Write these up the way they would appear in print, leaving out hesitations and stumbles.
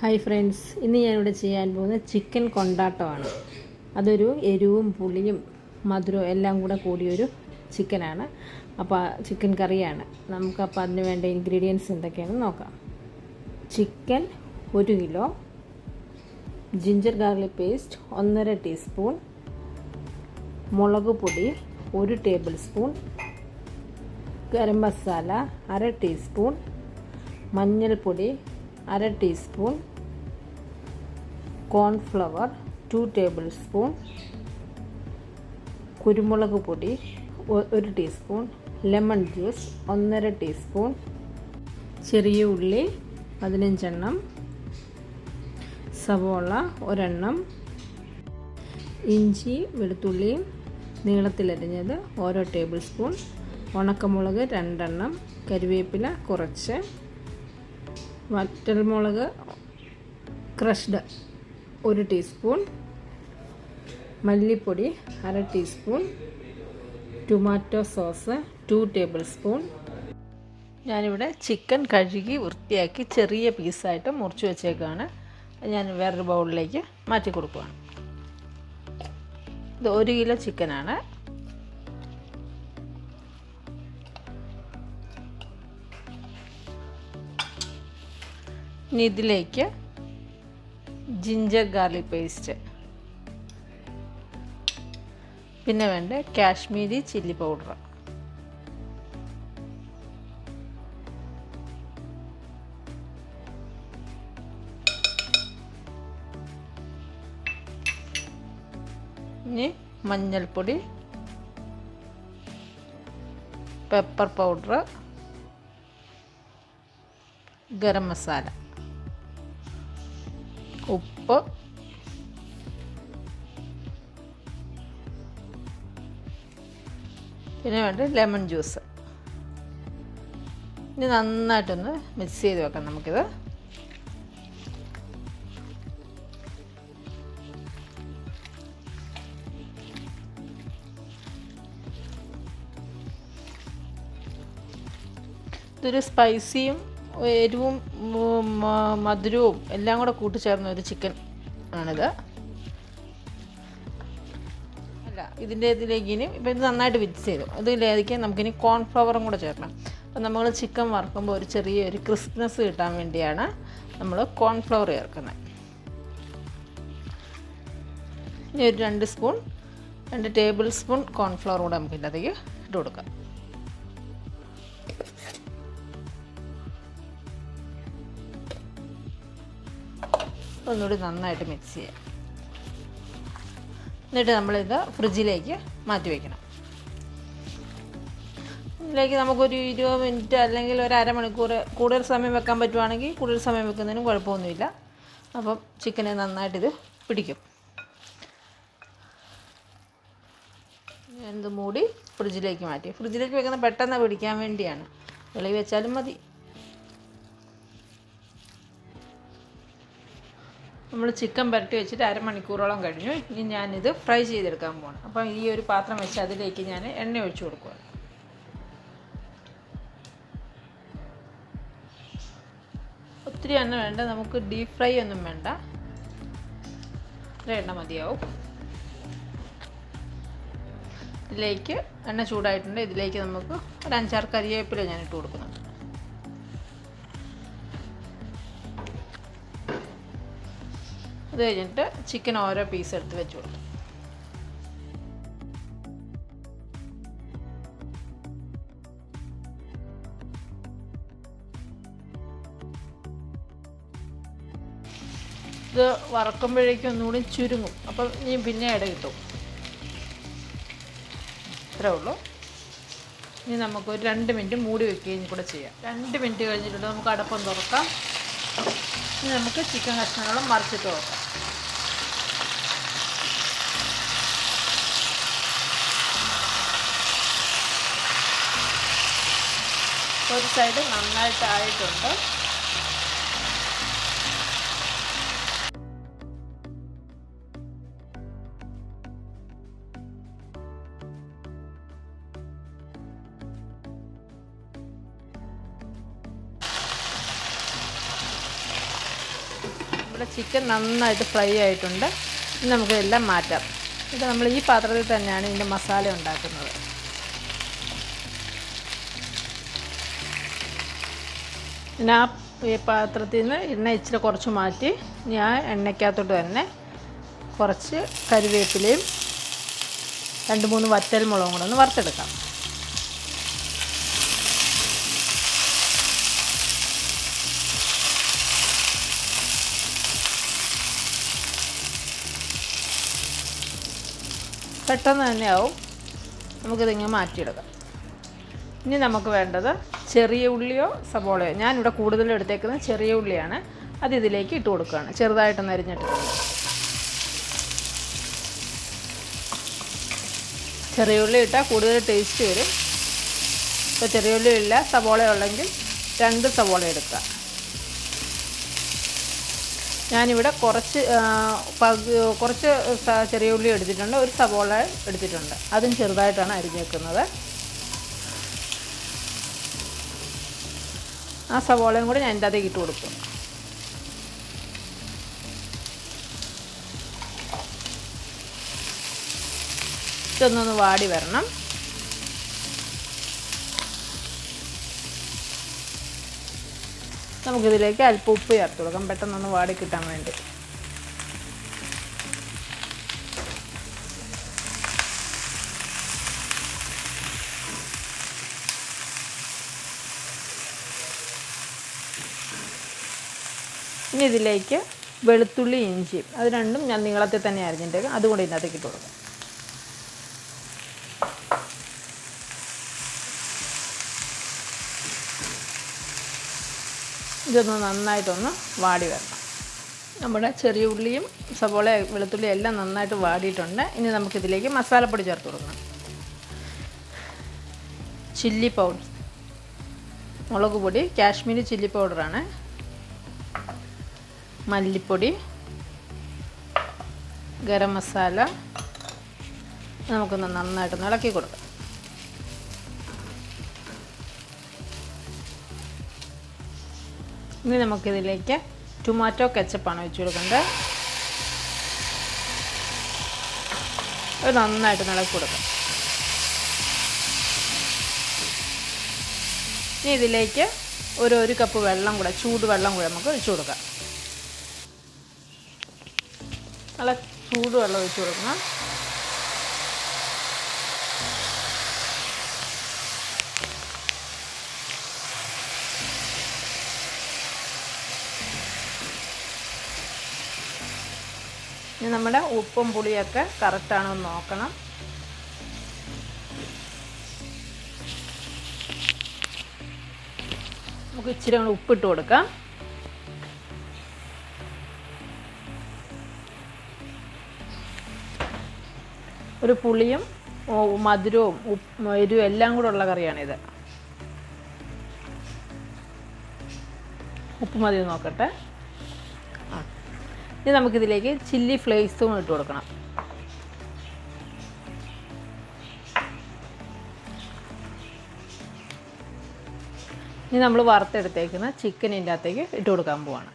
Hi friends, ഇന്ന് ഞാനിവിടെ ചെയ്യാൻ പോകുന്നത് ചിക്കൻ കൊണ്ടാട്ടമാണ്. അതൊരു എരിവും പുളിയും മധുരവും എല്ലാം കൂടെ കൂടിയൊരു ചിക്കനാണ്. അപ്പോൾ ചിക്കൻ കറിയാണ്. നമുക്കപ്പോൾ അതിന് വേണ്ട ഇൻഗ്രീഡിയൻസ് എന്തൊക്കെയാണെന്ന് നോക്കാം. Chicken 1 kilo, ginger garlic paste 1.5 teaspoon, മുളക് പൊടി 1 table spoon, garam masala 1/2 teaspoon, മഞ്ഞൾപ്പൊടി 1/2 ടീസ്പൂൺ, കോൺഫ്ലവർ 2 ടേബിൾ സ്പൂൺ, കുരുമുളക് പൊടി 1 ടീസ്പൂൺ, ലെമൺ ജ്യൂസ് 1.5 ടീസ്പൂൺ, ചെറിയ ഉള്ളി 15 എണ്ണം, സവോള 1 എണ്ണം, ഇഞ്ചി വെളുത്തുള്ളിയും നീളത്തിലരിഞ്ഞത് ഓരോ ടേബിൾ സ്പൂൺ, ഉണക്കമുളക് 2 എണ്ണം, കരിവേപ്പില കുറച്ച്, വറ്റൽമുളക് ക്രഷ്ഡ് 1 ടീസ്പൂൺ, മല്ലിപ്പൊടി 1/2 teaspoon, tomato sauce 2 table spoon. ഞാനിവിടെ ചിക്കൻ കഴുകി വൃത്തിയാക്കി ചെറിയ പീസായിട്ട് മുറിച്ച് വെച്ചേക്കാണ്. ഞാൻ വേറൊരു ബൗളിലേക്ക് മാറ്റി കൊടുക്കുകയാണ്. ഇത് 1 കിലോ ചിക്കനാണ്. ഇനി ഇതിലേക്ക് ജിഞ്ചർ ഗാർലിക് പേസ്റ്റ്, പിന്നെ വേണ്ട കാശ്മീരി ചില്ലി പൗഡർ, ഇനി മഞ്ഞൾപ്പൊടി, പെപ്പർ പൗഡർ, ഗരം മസാല, ഉപ്പ്, പിന്നെ വേണ്ട ലെമൺ ജ്യൂസ്. ഇനി നന്നായിട്ടൊന്ന് മിക്സ് ചെയ്ത് വെക്കാം നമുക്കിത്. ഇതൊരു സ്പൈസിയും എരിവും മധുരവും എല്ലാം കൂടെ കൂട്ടിച്ചേർന്ന ഒരു ചിക്കൻ ആണിത്. അല്ല, ഇതിലേക്ക് ഇനി ഇപ്പം ഇത് നന്നായിട്ട് മിക്സ് ചെയ്തു. ഇതിലേക്ക് നമുക്കിനി കോൺഫ്ലവറും കൂടെ ചേർക്കണം. അപ്പം നമ്മൾ ചിക്കൻ വറുക്കുമ്പോൾ ഒരു ചെറിയൊരു ക്രിസ്പ്നെസ് കിട്ടാൻ വേണ്ടിയാണ് നമ്മൾ കോൺഫ്ലവർ ചേർക്കുന്നത്. ഇനി ഒരു 2 ടേബിൾ സ്പൂൺ കോൺഫ്ലവർ കൂടെ നമുക്ക് ഇതിനകത്തേക്ക് ഇട്ട് കൊടുക്കാം. ഒന്നുകൂടി നന്നായിട്ട് മിക്സ് ചെയ്യാം. എന്നിട്ട് നമ്മളിത് ഫ്രിഡ്ജിലേക്ക് മാറ്റി വയ്ക്കണം. ഇതിലേക്ക് നമുക്കൊരു 20 മിനിറ്റ് അല്ലെങ്കിൽ ഒരു അരമണിക്കൂർ കൂടുതൽ സമയം വെക്കാൻ പറ്റുവാണെങ്കിൽ കൂടുതൽ സമയം വെക്കുന്നതിനും കുഴപ്പമൊന്നുമില്ല. അപ്പം ചിക്കനെ നന്നായിട്ടിത് പിടിക്കും. എന്ത് മൂടി ഫ്രിഡ്ജിലേക്ക് മാറ്റി. ഫ്രിഡ്ജിലേക്ക് വെക്കുന്നത് പെട്ടെന്ന് പിടിക്കാൻ വേണ്ടിയാണ്. വെളിയിൽ വെച്ചാലും മതി. നമ്മൾ ചിക്കൻ പുരട്ടി വെച്ചിട്ട് അരമണിക്കൂറോളം കഴിഞ്ഞു. ഇനി ഞാനിത് ഫ്രൈ ചെയ്തെടുക്കാൻ പോകണം. അപ്പം ഈ ഒരു പാത്രം വെച്ച് അതിലേക്ക് ഞാൻ എണ്ണ ഒഴിച്ചു കൊടുക്കുക. ഒത്തിരി എണ്ണ വേണ്ട, നമുക്ക് ഡീപ്പ് ഫ്രൈ ഒന്നും വേണ്ട, ഇത്ര എണ്ണ മതിയാവും. ഇതിലേക്ക് എണ്ണ ചൂടായിട്ടുണ്ട്. ഇതിലേക്ക് നമുക്ക് ഒരു 5-6 കരിവേപ്പില ഞാൻ ഇട്ട് കൊടുക്കുന്നുണ്ട്. അത് കഴിഞ്ഞിട്ട് ചിക്കൻ ഓരോ പീസ് എടുത്ത് വെച്ച് കൊടുക്കും. ഇത് വറക്കുമ്പോഴേക്കും ഒന്നുകൂടി ചുരുങ്ങും. അപ്പം ഇനി പിന്നെ ഇട കിട്ടും. ഇത്രേ ഉള്ളൂ. ഇനി നമുക്കൊരു 2 മിനിറ്റ് മൂടി വെക്കുകയും കൂടെ ചെയ്യാം. 2 മിനിറ്റ് കഴിഞ്ഞിട്ടുണ്ട്. നമുക്ക് അടപ്പം തുറക്കാം. ഇനി നമുക്ക് ചിക്കൻ കഷ്ണങ്ങളും മറിച്ചിട്ട് നോക്കാം. ഒരു സൈഡ് നന്നായിട്ട് ആയിട്ടുണ്ട്. ചിക്കൻ നന്നായിട്ട് ഫ്രൈ ആയിട്ടുണ്ട്. ഇനി നമുക്കിതെല്ലാം മാറ്റാം. ഇത് നമ്മൾ ഈ പാത്രത്തിൽ തന്നെയാണ് ഇതിൻ്റെ മസാല ഉണ്ടാക്കുന്നത്. പിന്നെ ഈ പാത്രത്തിൽ നിന്ന് എണ്ണ ഇച്ചിരി കുറച്ച് മാറ്റി ഞാൻ എണ്ണയ്ക്കകത്തോട്ട് തന്നെ കുറച്ച് കരിവേപ്പിലയും 2-3 വറ്റൽമുളകും കൂടെ ഒന്ന് വറുത്തെടുക്കാം. പെട്ടെന്ന് തന്നെ ആവും. നമുക്കിതിങ്ങനെ മാറ്റിയെടുക്കാം. ഇനി നമുക്ക് വേണ്ടത് ചെറിയ ഉള്ളിയോ സവോളയോ. ഞാനിവിടെ കൂടുതലും എടുത്തേക്കുന്നത് ചെറിയ ഉള്ളിയാണ്. അത് ഇതിലേക്ക് ഇട്ട് കൊടുക്കുകയാണ്, ചെറുതായിട്ടൊന്ന് അരിഞ്ഞിട്ട്. ചെറിയ ഉള്ളി ഇട്ടാൽ കൂടുതൽ ടേസ്റ്റ് വരും. ഇപ്പോൾ ചെറിയ ഉള്ളി ഇല്ല, സവോള ഉള്ളെങ്കിൽ 2 സവോള എടുക്കുക. ഞാനിവിടെ കുറച്ച് ചെറിയ ഉള്ളി എടുത്തിട്ടുണ്ട്, 1 സവോള എടുത്തിട്ടുണ്ട്. അതും ചെറുതായിട്ടാണ് അരിഞ്ഞേക്കുന്നത്. ആ സവോളയും കൂടി ഞാൻ ഇതിൻ്റെ അകത്തേക്ക് ഇട്ട് കൊടുക്കും. ഇതൊന്നൊന്ന് വാടി വരണം. നമുക്കിതിലേക്ക് അല്പം ഉപ്പ് ചേർത്ത് കൊടുക്കാം, പെട്ടെന്നൊന്ന് വാടി കിട്ടാൻ വേണ്ടി. ഇനി ഇതിലേക്ക് വെളുത്തുള്ളി ഇഞ്ചിയും അത് രണ്ടും ഞാൻ നീളത്തിൽ തന്നെ അരിഞ്ഞിട്ടേക്കും, അതുകൂടി ഇതിനകത്തേക്ക് ഇട്ട് കൊടുക്കാം. ഇതൊന്ന് നന്നായിട്ടൊന്ന് വാടി വരണം. നമ്മുടെ ചെറിയ ഉള്ളിയും സവോള വെളുത്തുള്ളിയും എല്ലാം നന്നായിട്ട് വാടിയിട്ടുണ്ട്. ഇനി നമുക്കിതിലേക്ക് മസാലപ്പൊടി ചേർത്ത് കൊടുക്കണം. ചില്ലി പൗഡർ, മുളക് പൊടി, കാശ്മീരി ചില്ലി പൗഡറാണ്. മല്ലിപ്പൊടി, ഗരം മസാല. നമുക്കൊന്ന് നന്നായിട്ടൊന്ന് ഇളക്കി കൊടുക്കാം. ഇനി നമുക്കിതിലേക്ക് ടൊമാറ്റോ കെച്ചപ്പാണ് ഒഴിച്ച് കൊടുക്കേണ്ടത്. അത് നന്നായിട്ട് ഇളക്കി കൊടുക്കാം. ഇനി ഇതിലേക്ക് ഒരു കപ്പ് വെള്ളം കൂടെ, ചൂടുവെള്ളം കൂടെ നമുക്ക് ഒഴിച്ച് കൊടുക്കാം. നല്ല ചൂടുവെള്ളം ഒഴിച്ച് കൊടുക്കണം. ഇനി നമ്മുടെ ഉപ്പും പുളിയൊക്കെ കറക്റ്റാണോ എന്ന് നോക്കണം. നമുക്ക് ഇച്ചിരി കൂടെ ഉപ്പിട്ട് കൊടുക്കാം. ഒരു പുളിയും മധുരവും എരിവും എല്ലാം കൂടെ ഉള്ള കറിയാണിത്. ഉപ്പ് മതി നോക്കട്ടെ. ഇനി നമുക്കിതിലേക്ക് ചില്ലി ഫ്ലേക്സും ഇട്ട് കൊടുക്കണം. ഇനി നമ്മൾ വറുത്തെടുത്തേക്കുന്ന ചിക്കൻ ഇതിൻ്റെ അകത്തേക്ക് ഇട്ട് കൊടുക്കാൻ പോവാണ്.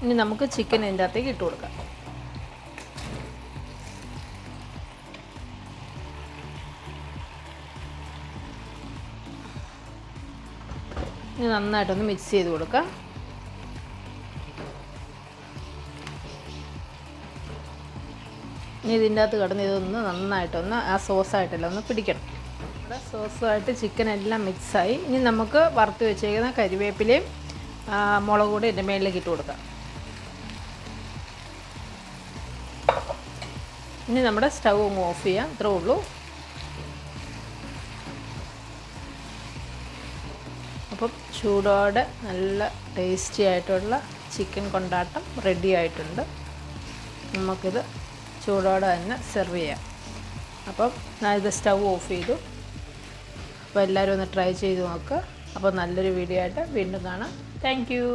ഇനി നമുക്ക് ചിക്കൻ ഇതിൻ്റെ അകത്തേക്ക് ഇട്ട് കൊടുക്കാം. ഇനി നന്നായിട്ടൊന്ന് മിക്സ് ചെയ്ത് കൊടുക്കാം. ഇനി ഇതിൻ്റെ അകത്ത് കിടന്ന് ഇതൊന്ന് നന്നായിട്ടൊന്ന് ആ സോസായിട്ടെല്ലാം ഒന്ന് പിടിക്കണം. നമ്മുടെ സോസുമായിട്ട് ചിക്കൻ എല്ലാം മിക്സായി. ഇനി നമുക്ക് വറുത്ത് വെച്ചേക്കുന്ന കരിവേപ്പിലയും മുളക് കൂടി ഇതിൻ്റെ മേളിലേക്ക് ഇട്ട് കൊടുക്കാം. ഇനി നമ്മുടെ സ്റ്റൗ ഒന്ന് ഓഫ് ചെയ്യാം. ഇത്രേ ഉള്ളൂ. അപ്പം ചൂടോടെ നല്ല ടേസ്റ്റി ആയിട്ടുള്ള ചിക്കൻ കൊണ്ടാട്ടം റെഡി ആയിട്ടുണ്ട്. നമുക്കിത് ചൂടോടെ തന്നെ സെർവ് ചെയ്യാം. അപ്പം ഞാനിത് സ്റ്റൗ ഓഫ് ചെയ്തു. അപ്പോൾ എല്ലാവരും ഒന്ന് ട്രൈ ചെയ്ത് നോക്കുക. അപ്പോൾ നല്ലൊരു വീഡിയോ ആയിട്ട് വീണ്ടും കാണാം. Thank you.